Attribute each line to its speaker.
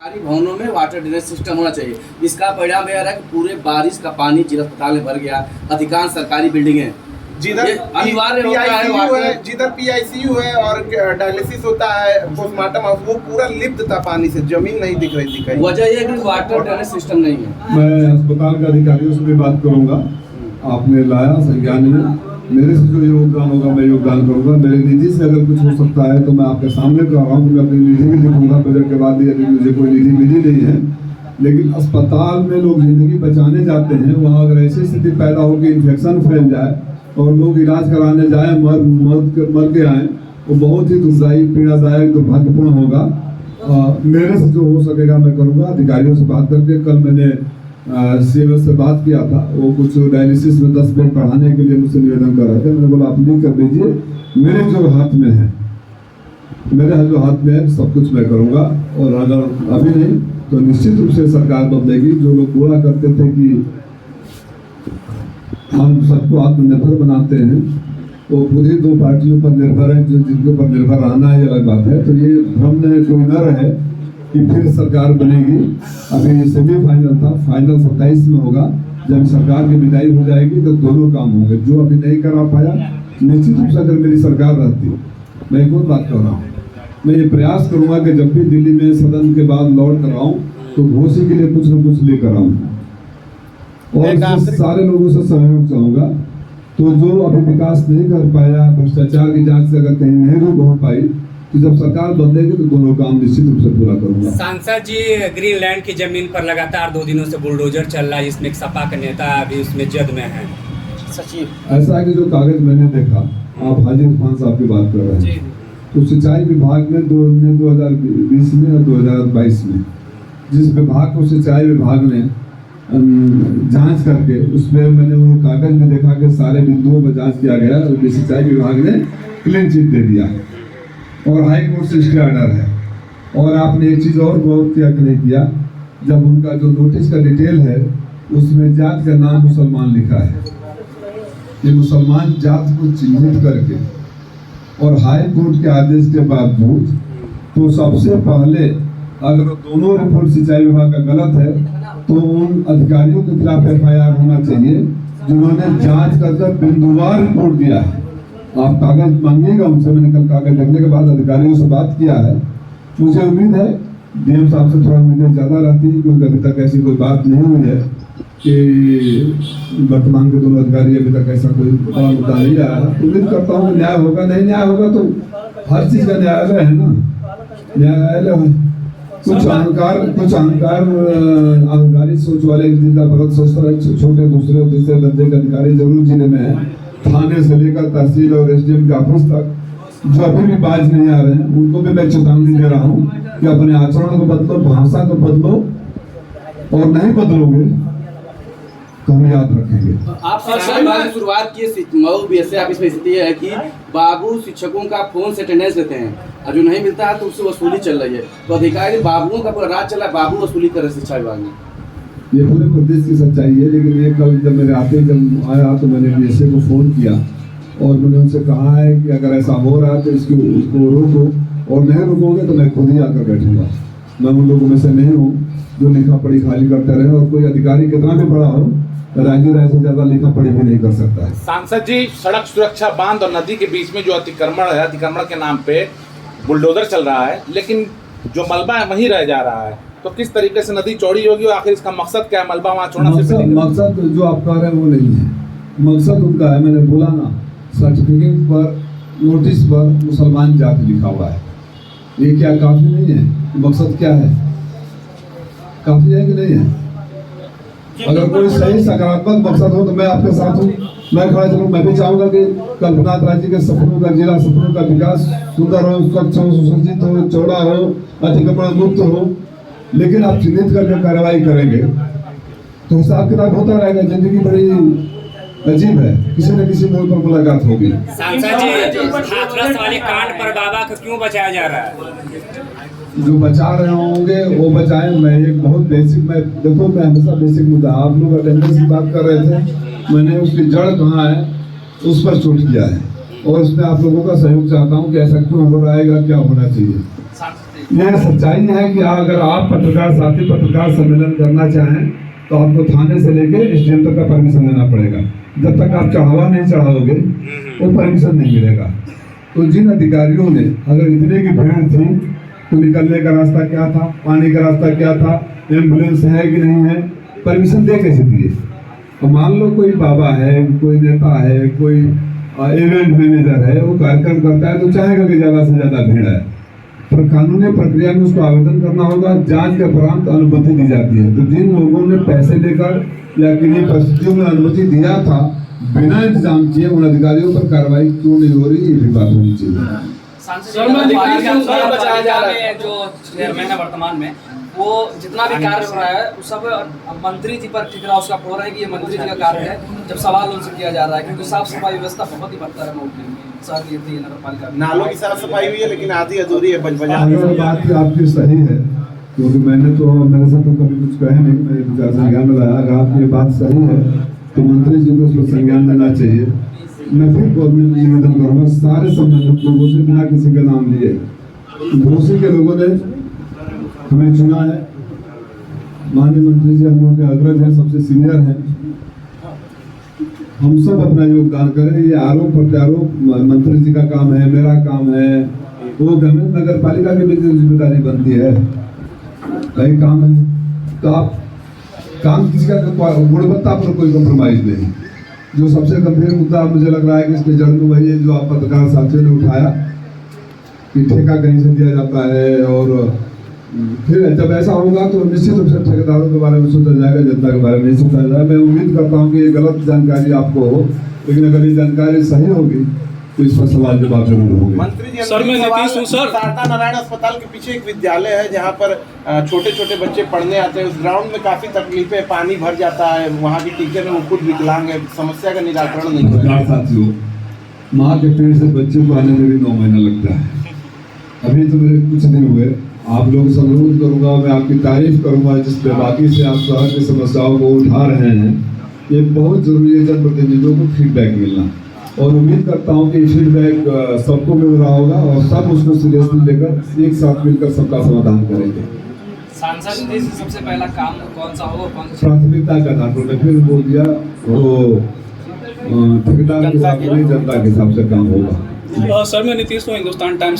Speaker 1: सरकारी भवनों में वाटर ड्रेनेज सिस्टम होना चाहिए। इसका परिणाम यह रहा है कि पूरे बारिश का पानी जिला अस्पताल में भर गया। अधिकांश सरकारी बिल्डिंगें
Speaker 2: जिधर
Speaker 1: अनिवार्य होता है,
Speaker 2: जिधर पीआईसीयू है और डायलिसिस होता है, पोस्टमार्टम हाउस, वो पूरा लिप्त था पानी से, जमीन नहीं दिख रही थी कहीं।
Speaker 1: वजह यह कि वाटर ड्रेनेज सिस्टम नहीं है।
Speaker 3: मैं अस्पताल के अधिकारियों से भी बात करूंगा। आपने लाया संज्ञान में, मेरे से जो योगदान होगा मैं योगदान करूंगा। मेरे निधि से अगर कुछ हो सकता है तो मैं आपके सामने कर रहा हूँ। मैं अपनी निधि भी लिखूंगा बजट के बाद, यदि मुझे कोई निधि मिली नहीं है। लेकिन अस्पताल में लोग जिंदगी बचाने जाते हैं, वहाँ अगर ऐसी स्थिति पैदा हो कि इन्फेक्शन फैल जाए और लोग इलाज कराने जाए मर के आए, वो बहुत ही दुखदायी, पीड़ादायक, दुर्भाग्यपूर्ण होगा। मेरे से जो हो सकेगा मैं करूँगा। अधिकारियों से बात करके, कल मैंने सीएमएस से बात किया था, वो कुछ डायलिसिस में 10 बेड बढ़ाने के लिए मुझसे निवेदन कर रहे थे। मैंने बोला आप नहीं कर दीजिए, मेरे जो हाथ में है, मेरे जो हाथ में है सब कुछ मैं करूँगा। और अगर अभी नहीं तो निश्चित रूप से सरकार बदलेगी। जो लोग बोला करते थे कि हम सबको आत्मनिर्भर बनाते हैं, वो खुद ही 2 पार्टियों पर निर्भर है, जो जिनके ऊपर निर्भर रहना है, ये अलग बात है। तो ये भ्रम में कोई न रहे कि फिर सरकार बनेगी। अभी सेमीफाइनल था, फाइनल 27 में होगा। जब सरकार की विदाई हो जाएगी तो दोनों काम होंगे। जो अभी नहीं करा पाया, निश्चित रूप से अगर मेरी सरकार रहती, मैं एक और बात कर रहा हूँ, मैं ये प्रयास करूँगा कि जब भी दिल्ली में सदन के बाद लौट कर आऊँ तो घोषी के लिए कुछ न कुछ लेकर आऊँ और सारे लोगों से सहयोग चाहूँगा। तो जो अभी विकास नहीं कर पाया, भ्रष्टाचार की जांच से अगर कहीं नहीं रोक हो पाई, तो जब सरकार बदलेगी तो दोनों काम निश्चित रूप से पूरा करूंगा।
Speaker 4: सांसद जी, ग्रीनलैंड की जमीन पर लगातार 2 दिनों से बुलडोजर चल रहा है, जिसमें एक सपा का नेता अभी उसमें जद में है।
Speaker 1: सचिव
Speaker 3: ऐसा है कि जो कागज मैंने देखा, आप हाजी खान साहब की बात कर रहे हैं, तो सिंचाई विभाग में 2020 में और 2022 में जिस विभाग को सिंचाई विभाग ने जांच करके, उसमें मैंने वो कागज में देखा कि सारे बिंदुओं पर जांच किया गया और सिंचाई विभाग ने क्लीन चिट दे दिया और हाई कोर्ट से स्टे ऑर्डर है। और आपने एक चीज़ और गौर किया कि नहीं किया, जब उनका जो नोटिस का डिटेल है उसमें जात का नाम मुसलमान लिखा है। ये मुसलमान जात को चिन्हित करके और हाई कोर्ट के आदेश के बावजूद, तो सबसे पहले अगर दोनों रिपोर्ट सिंचाई विभाग का गलत है तो उन अधिकारियों के खिलाफ FIR होना चाहिए जिन्होंने जांच कर बिंदुवार रिपोर्ट दिया है। आप कागज मांगिएगा उनसे। मैंने कल कागज लगने के बाद अधिकारियों से बात किया है। मुझे उम्मीद है DM साहब से थोड़ा उम्मीदें ज़्यादा रहती है, क्योंकि अभी तक ऐसी कोई बात नहीं हुई है कि वर्तमान के दोनों अधिकारी अभी तक ऐसा कोई बड़ा मुद्दा नहीं आया। उम्मीद करता हूँ कि न्याय होगा। नहीं न्याय होगा तो हर चीज़ का न्यायालय है ना, न्यायालय। कुछ अहंकारी सोच वाले जिनका भरत सोचता है छोटे दूसरे तीसरे दर्जे के अधिकारी जरूर जिले में है, थाने से लेकर तहसील और SDM के ऑफिस तक, जो अभी भी बाज नहीं आ रहे हैं, उनको भी मैं चेतावनी दे रहा हूँ कि अपने आचरण को बदलो, भाषा को बदलो, और नहीं बदलोगे तो हम याद रखेंगे।
Speaker 1: आप शिक्षा विभाग की शुरुआत की मऊ BSA ऑफिस में स्थिति है कि बाबू शिक्षकों का फोन से अटेंडेंस लेते हैं और जो नहीं मिलता है तो उससे वसूली चल रही है। तो अधिकारी बाबुओं का पूरा राज चला है, बाबू वसूली कर रहे शिक्षा विभाग में।
Speaker 3: ये पूरे प्रदेश की सच्चाई है। लेकिन ये कल जब मेरे आते जब आया तो मैंने BSA को फ़ोन किया और मैंने उनसे कहा है कि अगर ऐसा हो रहा है तो इसको रोको, और नहीं रोकोगे तो मैं खुद ही आकर बैठूंगा। मैं उन लोगों में से नहीं हूँ जो लिखा पढ़ी खाली करते रहे, और कोई अधिकारी कितना भी बड़ा हो, राजू राय से ज्यादा लिखा पढ़ी भी नहीं कर सकता है।
Speaker 5: सांसद जी, सड़क सुरक्षा बांध और नदी के बीच में जो अतिक्रमण है, अतिक्रमण के नाम पे बुलडोजर चल रहा है, लेकिन जो मलबा है वहीं रह जा रहा है। तो किस तरीके से नदी चौड़ी होगी और आखिर इसका मकसद क्या है? मलबा वहाँ छोड़ना
Speaker 3: मकसद जो आप कह रहे हैं वो नहीं है। मकसद उनका है, मैंने बोला ना, सर्टिफिकेट पर, नोटिस पर मुसलमान जात लिखा हुआ है। ये क्या काफी नहीं है? मकसद क्या है? काफी है कि नहीं है? अगर कोई सही सकारात्मक मकसद हो तो मैं आपके साथ हूँ, मैं खड़ा चलूँ। मैं भी चाहूँगा कि कल्पनाथ राज्य के सपनों का, जिला सपनों का विकास सुंदर हो, स्वच्छ हो, सुसज्जित हो, चौड़ा हो, अतिक्रमण मुक्त हो। लेकिन आप चिन्हित करके कार्रवाई करेंगे तो हिसाब किताब होता रहेगा। जिंदगी बड़ी अजीब है, किसी न किसी मोड़ पर मुलाकात होगी।
Speaker 4: सांसद जी, हाथरस वाले कांड पर बाबा को क्यों बचाया जा रहा है?
Speaker 3: जो बचा रहे होंगे वो बचाएं। मैं एक बहुत बेसिक, मैं देखो मैं हमेशा बेसिक मुद्दा, आप लोग अटेंडेंस की बात कर रहे थे, मैंने उसकी जड़ कहाँ है उस पर चोट किया है, और उसमें आप लोगों का सहयोग चाहता हूँ कि ऐसा क्यों हो रहा है, क्या होना चाहिए। यह सच्चाई है कि अगर आप पत्रकार साथी पत्रकार सम्मेलन करना चाहें तो आपको थाने से लेके एसडीएम तक का परमिशन लेना पड़ेगा। जब तक आप चढ़ावा नहीं चढ़ाओगे वो परमिशन नहीं मिलेगा। तो जिन अधिकारियों ने अगर इतने की भीड़ थी तो निकलने का रास्ता क्या था, पानी का रास्ता क्या था, एम्बुलेंस है कि नहीं है, परमिशन दे कैसे दिए? तो मान लो कोई बाबा है, कोई नेता है, कोई इवेंट मैनेजर है, वो कार्यक्रम करता है तो चाहेगा कि ज़्यादा से ज़्यादा भीड़ है, पर कानूनी प्रक्रिया में उसको आवेदन करना होगा, जांच के उपरांत अनुमति दी जाती है। तो जिन लोगों ने पैसे लेकर या किन्हीं परिस्थितियों में अनुमति दिया था बिना इंतजाम किए, उन अधिकारियों पर कार्रवाई क्यों नहीं हो रही, ये भी बात होनी चाहिए।
Speaker 6: जो चेयरमैन है वर्तमान में, वो जितना भी कार्य हो रहा है वो सब मंत्री जी पर ठिकरा उसका हो रहा है कि ये मंत्री जी का कार्य है, जब सवाल उनसे किया जा रहा है, क्योंकि साफ सफाई व्यवस्था बहुत ही बढ़ता है मऊ में, नगर पालिका में।
Speaker 2: नालों की साफ सफाई हुई है लेकिन आधी अधूरी है।
Speaker 3: अगर बात आपकी सही है, क्योंकि मैंने तो मेरे से तो कभी कुछ कहे नहीं, मैं विचार संज्ञान में लाया। अगर आपकी ये बात सही है तो मंत्री जी को उस पर संज्ञान लेना चाहिए। मैं फिर गवर्नमेंट में निवेदन करूँगा, सारे संबंधित लोगों से बिना किसी के नाम लिए, घोषी के लोगों ने हमें चुना है, माननीय मंत्री जी हम लोग के अग्रज हैं, सबसे सीनियर हैं, हम सब अपना योगदान करें। ये आरोप प्रत्यारोप मंत्री जी का काम है, मेरा काम है, वो गवर्नमेंट नगर पालिका की भी जिम्मेदारी बनती है, कई काम है। तो आप काम किसी का गुणवत्ता पर कोई कम्प्रोमाइज नहीं। जो सबसे गंभीर मुद्दा मुझे लग रहा है कि इसके जड़ में वही है जो आप पत्रकार साथियों ने उठाया कि ठेका कहीं से दिया जाता है, और फिर जब ऐसा होगा तो निश्चित रूप से ठेकेदारों के बारे में सोचा जाएगा, जनता के बारे में नहीं सोचा जाएगा। मैं उम्मीद करता हूँ कि ये गलत जानकारी आपको हो, लेकिन अगर ये जानकारी सही होगी तो इस पर सवाल जवाब जरूर होंगे।
Speaker 2: मंत्री जी,
Speaker 7: सर, मैं नीतीश हूँ सर।
Speaker 2: शारदा नारायण अस्पताल के पीछे एक विद्यालय है जहाँ पर छोटे छोटे बच्चे पढ़ने आते हैं। उस ग्राउंड में काफी तकलीफें, पानी भर जाता है, वहाँ की टीचर है वो खुद विकलांग है, समस्या का निराकरण नहीं हो रहा है।
Speaker 3: साथियों, माँ के पेट से बच्चे को आने में भी 9 महीना लगता है। अभी तो मेरे कुछ दिन हुए, आप लोगों से अनुरोध करूंगा, मैं आपकी तारीफ करूंगा जिस पे बाकी से आप शहर की समस्याओं को उठा रहे हैं। ये बहुत जरूरी है जनप्रतिनिधियों को फीडबैक मिलना, और उम्मीद करता हूं कि फीडबैक सबको मिल रहा होगा और सब उसको सीरियसली लेकर एक साथ मिलकर सबका समाधान करेंगे।
Speaker 6: सांसद जी से सबसे पहला काम कौन सा होगा, कौन सा
Speaker 3: प्राथमिकता का आधार पर फिर बोल दिया, वो ठेकेदार के हिसाब से नहीं, जनता के हिसाब से काम होगा।
Speaker 7: सर, मैं नीतीश हूँ, हिंदुस्तान टाइम्स।